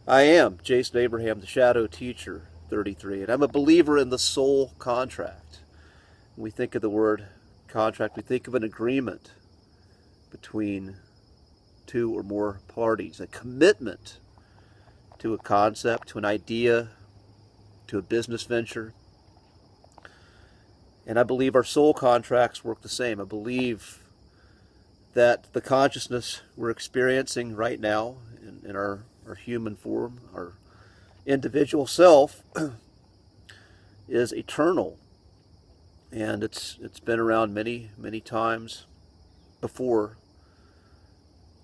I am Jason Abraham, the Shadow Teacher, 33, and I'm a believer in the soul contract. When we think of the word contract, we think of an agreement between two or more parties, a commitment to a concept, to an idea, to a business venture. And I believe our soul contracts work the same. I believe that the consciousness we're experiencing right now in our human form, our individual self, is eternal. And it's been around many times before,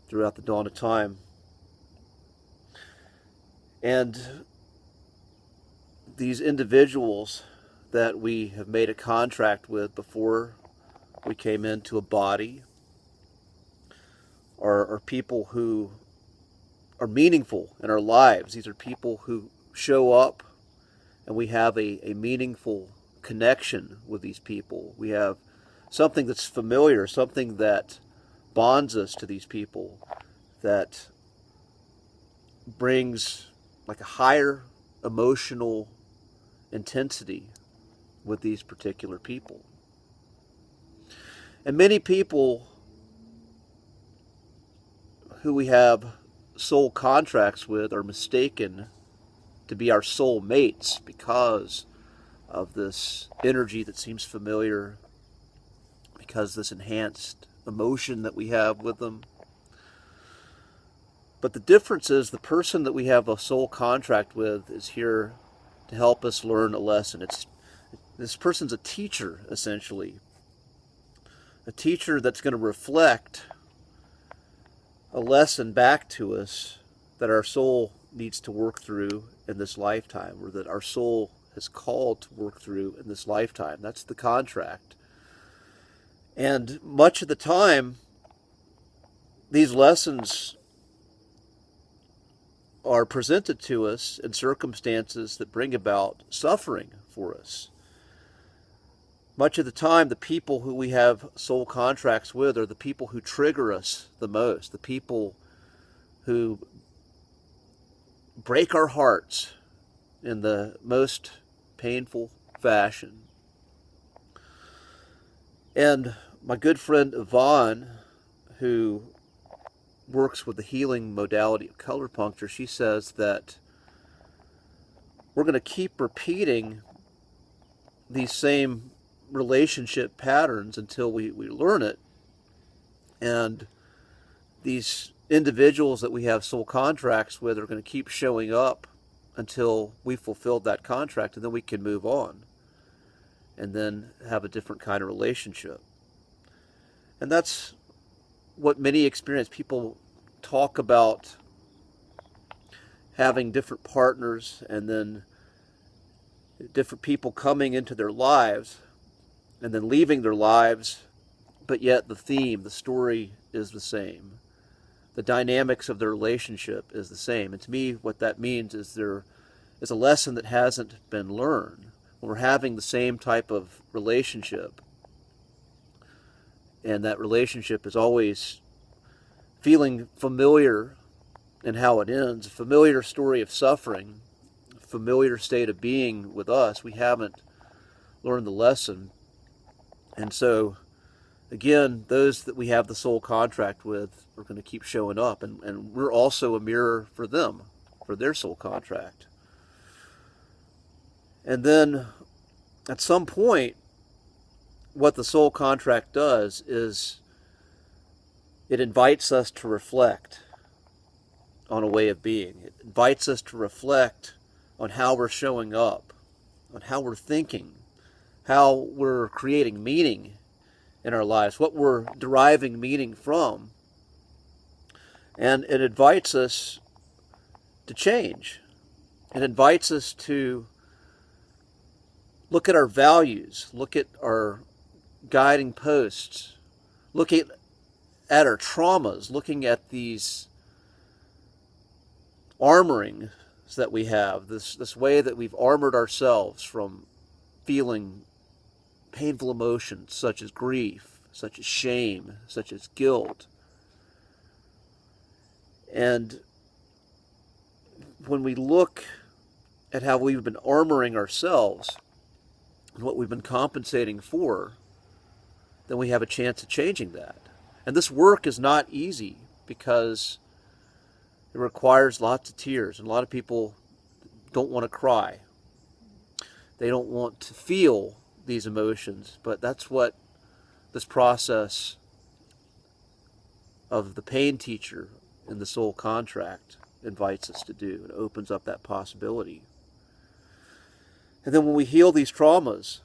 throughout the dawn of time. And these individuals that we have made a contract with before we came into a body are people who are meaningful in our lives. These are people who show up, and we have a meaningful connection with these people. We have something that's familiar, something that bonds us to these people, that brings like a higher emotional intensity with these particular people. And many people who we have soul contracts with are mistaken to be our soul mates because of this energy that seems familiar, because this enhanced emotion that we have with them. But the difference is the person that we have a soul contract with is here to help us learn a lesson. This person's a teacher, essentially. A teacher that's going to reflect a lesson back to us that our soul needs to work through in this lifetime, or that our soul is called to work through in this lifetime. That's the contract. And much of the time, these lessons are presented to us in circumstances that bring about suffering for us. Much of the time, the people who we have soul contracts with are the people who trigger us the most, the people who break our hearts in the most painful fashion. And my good friend Yvonne, who works with the healing modality of color puncture, she says that we're going to keep repeating these same relationship patterns until we learn it. And these individuals that we have soul contracts with are going to keep showing up until we fulfilled that contract, and then we can move on and then have a different kind of relationship. And that's what many experience. People talk about having different partners and then different people coming into their lives and then leaving their lives, but yet the theme, the story is the same. The dynamics of their relationship is the same. And to me, what that means is there is a lesson that hasn't been learned. When we're having the same type of relationship, and that relationship is always feeling familiar in how it ends, a familiar story of suffering, a familiar state of being with us, we haven't learned the lesson. And so, again, those that we have the soul contract with are going to keep showing up, and we're also a mirror for them, for their soul contract. And then, at some point, what the soul contract does is it invites us to reflect on a way of being. It invites us to reflect on how we're showing up, on how we're thinking, how we're creating meaning in our lives, what we're deriving meaning from. And it invites us to change. It invites us to look at our values, look at our guiding posts, looking at our traumas, looking at these armorings that we have, this way that we've armored ourselves from feeling painful emotions such as grief, such as shame, such as guilt. And when we look at how we've been armoring ourselves and what we've been compensating for, then we have a chance of changing that. And this work is not easy because it requires lots of tears, and a lot of people don't want to cry. They don't want to feel these emotions, but that's what this process of the pain teacher in the soul contract invites us to do. It opens up that possibility. And then when we heal these traumas,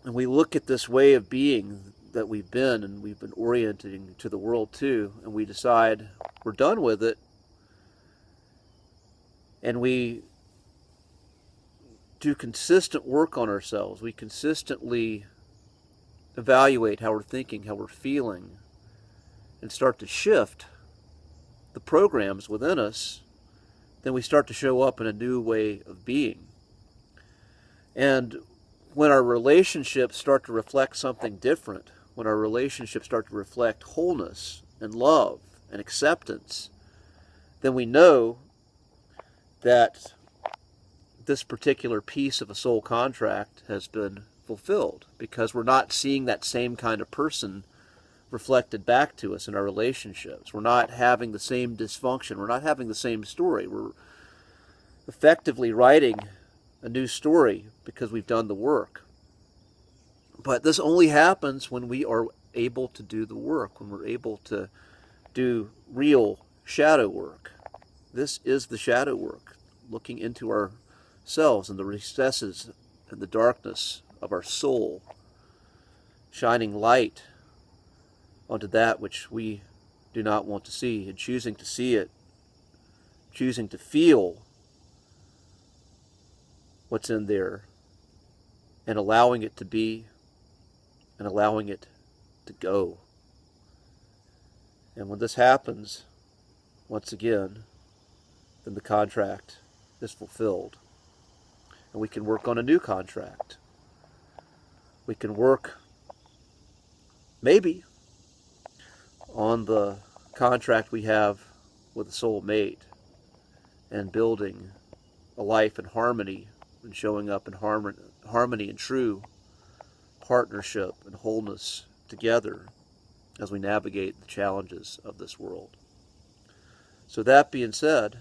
and we look at this way of being that we've been, and we've been orienting to the world too, and we decide we're done with it, and we do consistent work on ourselves, we consistently evaluate how we're thinking, how we're feeling, and start to shift the programs within us, then we start to show up in a new way of being. And when our relationships start to reflect something different, when our relationships start to reflect wholeness and love and acceptance, then we know that this particular piece of a soul contract has been fulfilled, because we're not seeing that same kind of person reflected back to us in our relationships. We're not having the same dysfunction. We're not having the same story. We're effectively writing a new story because we've done the work. But this only happens when we are able to do the work, when we're able to do real shadow work. This is the shadow work, looking into ourselves and the recesses and the darkness of our soul, shining light onto that which we do not want to see, and choosing to see it, choosing to feel what's in there, and allowing it to be, and allowing it to go. And when this happens, once again, then the contract is fulfilled. And we can work on a new contract. We can work, maybe, on the contract we have with a soul mate, and building a life in harmony, and showing up in harmony and true partnership and wholeness together as we navigate the challenges of this world. So that being said,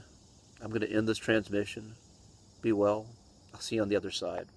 I'm going to end this transmission. Be well. I'll see you on the other side.